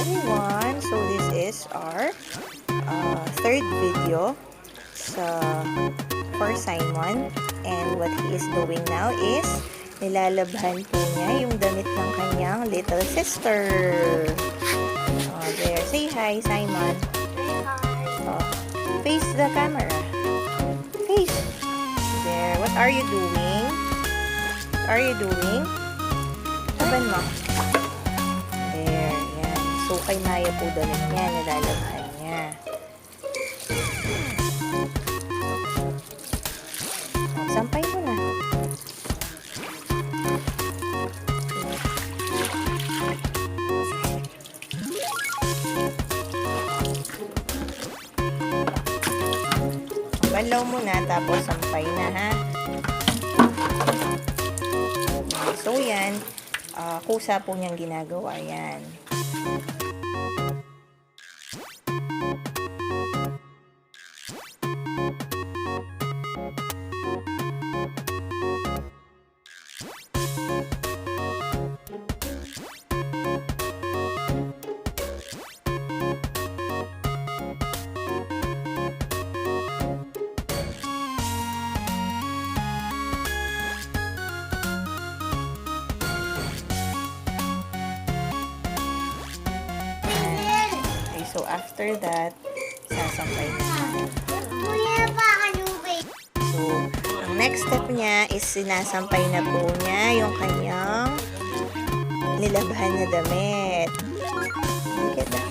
everyone! So this is our third video for Simon, and what he is doing now is nilalabhan po niya yung damit ng kanyang little sister. There. Say hi, Simon. Face the camera. Face. There. What are you doing? What are you doing? Laban mo. There. Yan. So, kay Maya po damit niya. Nilalabhan niya. Sampay mo na. Banlaw mo na, tapos sampay na, ha? So, yan. Kusa po niyang ginagawa yan. So, after that, sasampay na. So, ang next step niya is sinasampay na po niya yung kanyang nilabhan na damit. Look at that.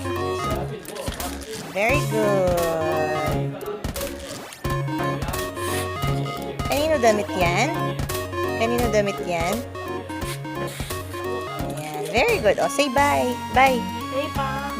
Very good. Okay. Kanino damit yan? Kanino damit yan? Ayan. Very good. O, say bye. Bye. Say bye.